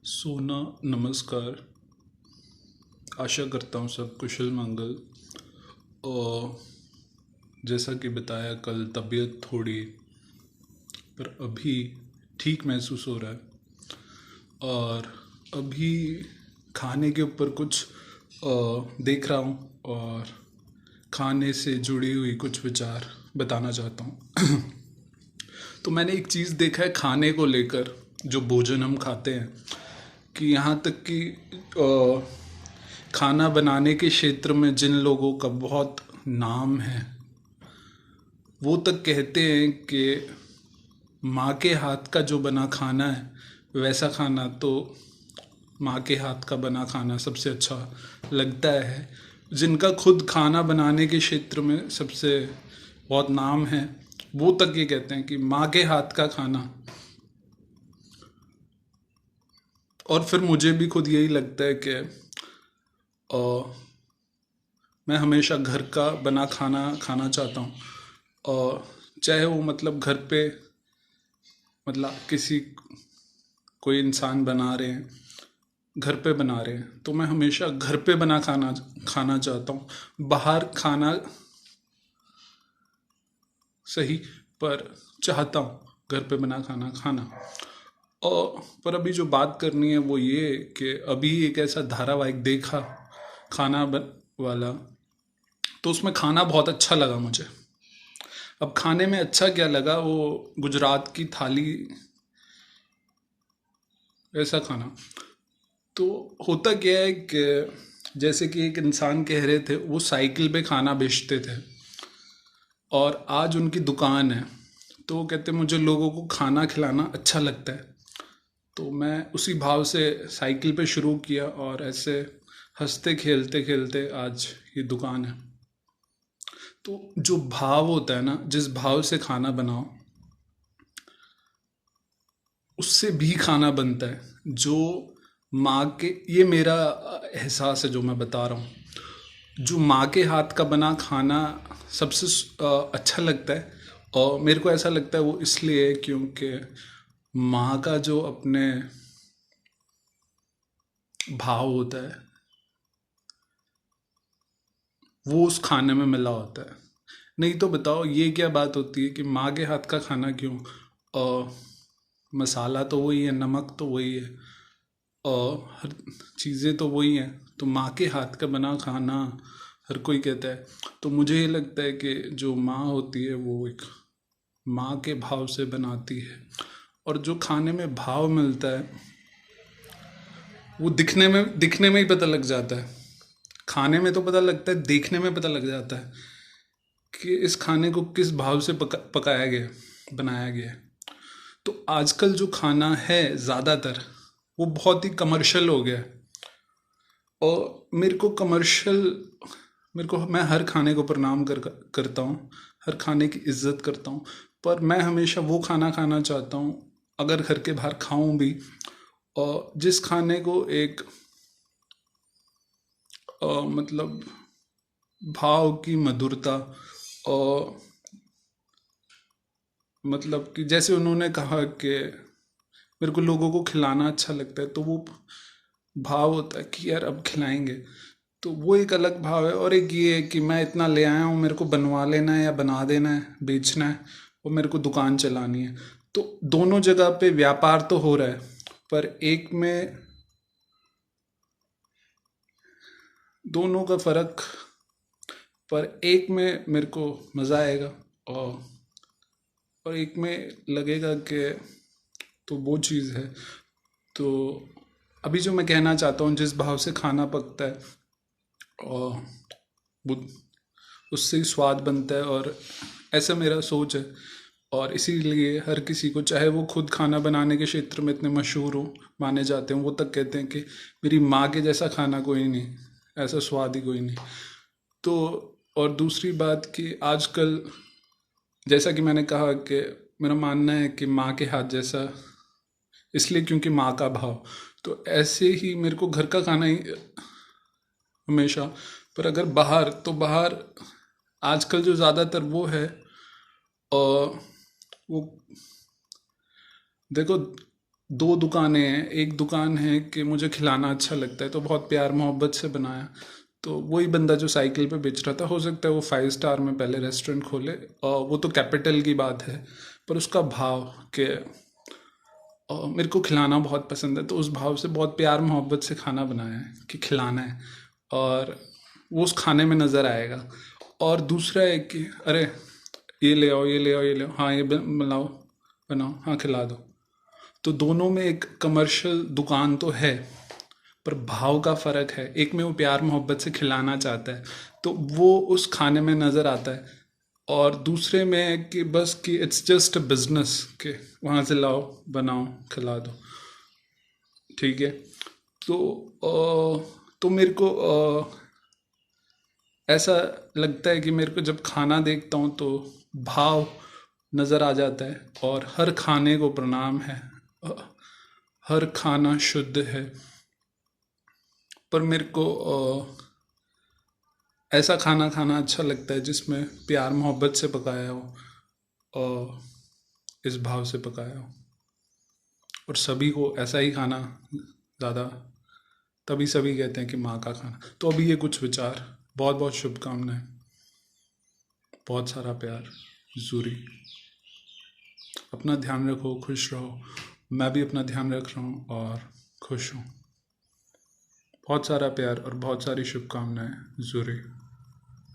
सोना नमस्कार। आशा करता हूँ सब कुशल मंगल। और जैसा कि बताया कल तबीयत थोड़ी पर अभी ठीक महसूस हो रहा है। और अभी खाने के ऊपर कुछ देख रहा हूँ और खाने से जुड़ी हुई कुछ विचार बताना चाहता हूँ। तो मैंने एक चीज़ देखा है खाने को लेकर, जो भोजन हम खाते हैं, कि यहाँ तक कि खाना बनाने के क्षेत्र में जिन लोगों का बहुत नाम है वो तक कहते हैं कि माँ के हाथ का जो बना खाना है वैसा खाना तो माँ के हाथ का बना खाना सबसे अच्छा लगता है। जिनका खुद खाना बनाने के क्षेत्र में सबसे बहुत नाम है वो तक ये कहते हैं कि माँ के हाथ का खाना। और फिर मुझे भी खुद यही लगता है कि मैं हमेशा घर का बना खाना खाना चाहता हूँ। और चाहे वो मतलब घर पे मतलब किसी कोई इंसान बना रहे हैं, घर पे बना रहे हैं, तो मैं हमेशा घर पे बना खाना खाना चाहता हूँ। बाहर खाना सही, पर चाहता हूँ घर पे बना खाना खाना। और पर अभी जो बात करनी है वो ये कि अभी एक ऐसा धारावाहिक देखा खाना वाला, तो उसमें खाना बहुत अच्छा लगा मुझे। अब खाने में अच्छा क्या लगा, वो गुजरात की थाली, ऐसा खाना। तो होता क्या है कि जैसे कि एक इंसान कह रहे थे, वो साइकिल पे खाना बेचते थे और आज उनकी दुकान है। तो वो कहते मुझे लोगों को खाना खिलाना अच्छा लगता है। तो मैं उसी भाव से साइकिल पे शुरू किया और ऐसे हंसते खेलते खेलते आज ये दुकान है। तो जो भाव होता है ना, जिस भाव से खाना बनाओ उससे भी खाना बनता है। जो माँ के, ये मेरा एहसास है जो मैं बता रहा हूँ, जो माँ के हाथ का बना खाना सबसे अच्छा लगता है। और मेरे को ऐसा लगता है वो इसलिए क्योंकि माँ का जो अपने भाव होता है वो उस खाने में मिला होता है। नहीं तो बताओ ये क्या बात होती है कि माँ के हाथ का खाना क्यों, और मसाला तो वही है, नमक तो वही है और हर चीज़ें तो वही हैं, तो माँ के हाथ का बना खाना हर कोई कहता है। तो मुझे ये लगता है कि जो माँ होती है वो एक माँ के भाव से बनाती है। और जो खाने में भाव मिलता है वो दिखने में ही पता लग जाता है। खाने में तो पता लगता है, देखने में पता लग जाता है कि इस खाने को किस भाव से पकाया गया, बनाया गया है। तो आजकल जो खाना है ज़्यादातर वो बहुत ही कमर्शियल हो गया है। और मेरे को, मैं हर खाने को प्रणाम करता हूँ, हर खाने की इज्जत करता हूँ। पर मैं हमेशा वो खाना खाना चाहता हूँ, अगर घर के बाहर खाऊं भी, और जिस खाने को एक मतलब भाव की मधुरता, और मतलब कि जैसे उन्होंने कहा कि मेरे को लोगों को खिलाना अच्छा लगता है, तो वो भाव होता है कि यार अब खिलाएंगे। तो वो एक अलग भाव है। और एक ये है कि मैं इतना ले आया हूँ, मेरे को बनवा लेना है या बना देना है, बेचना है, और मेरे को दुकान चलानी है। तो दोनों जगह पे व्यापार तो हो रहा है, पर एक में दोनों का फर्क, पर एक में मेरे को मज़ा आएगा और एक में लगेगा कि तो वो चीज़ है। तो अभी जो मैं कहना चाहता हूँ, जिस भाव से खाना पकता है और वो उससे ही स्वाद बनता है, और ऐसा मेरा सोच है। और इसीलिए हर किसी को, चाहे वो खुद खाना बनाने के क्षेत्र में इतने मशहूर हो, माने जाते हैं, वो तक कहते हैं कि मेरी माँ के जैसा खाना कोई नहीं, ऐसा स्वाद ही कोई नहीं। तो और दूसरी बात कि आजकल, जैसा कि मैंने कहा कि मेरा मानना है कि माँ के हाथ जैसा, इसलिए क्योंकि माँ का भाव। तो ऐसे ही मेरे को घर का खाना ही हमेशा। पर अगर बाहर, तो बाहर आजकल जो ज़्यादातर वो है, और वो देखो, दो दुकानें हैं। एक दुकान है कि मुझे खिलाना अच्छा लगता है, तो बहुत प्यार मोहब्बत से बनाया। तो वही बंदा जो साइकिल पे बेच रहा था, हो सकता है वो 5 स्टार में पहले रेस्टोरेंट खोले, और वो तो कैपिटल की बात है, पर उसका भाव कि मेरे को खिलाना बहुत पसंद है, तो उस भाव से बहुत प्यार मोहब्बत से खाना बनाया है कि खिलाना है, और वो उस खाने में नज़र आएगा। और दूसरा है कि अरे ये ले आओ, ये ले आओ, ये ले आओ, हाँ ये बनाओ, बनाओ, हाँ खिला दो। तो दोनों में एक कमर्शियल दुकान तो है, पर भाव का फ़र्क है। एक में वो प्यार मोहब्बत से खिलाना चाहता है, तो वो उस खाने में नज़र आता है। और दूसरे में है कि बस कि इट्स जस्ट अ बिजनेस, कि वहाँ से लाओ, बनाओ, खिला दो, ठीक है। तो तो मेरे को ऐसा लगता है कि मेरे को जब खाना देखता हूँ तो भाव नज़र आ जाता है, और हर खाने को प्रणाम है, अ, हर खाना शुद्ध है। पर मेरे को ऐसा खाना खाना अच्छा लगता है जिसमें प्यार मोहब्बत से पकाया हो, और इस भाव से पकाया हो। और सभी को ऐसा ही खाना ज़्यादा, तभी सभी कहते हैं कि माँ का खाना। तो अभी ये कुछ विचार, बहुत बहुत शुभकामनाएं, बहुत सारा प्यार, जूरी। अपना ध्यान रखो, खुश रहो। मैं भी अपना ध्यान रख रहा हूँ और खुश हूँ। बहुत सारा प्यार और बहुत सारी शुभकामनाएं, जूरी।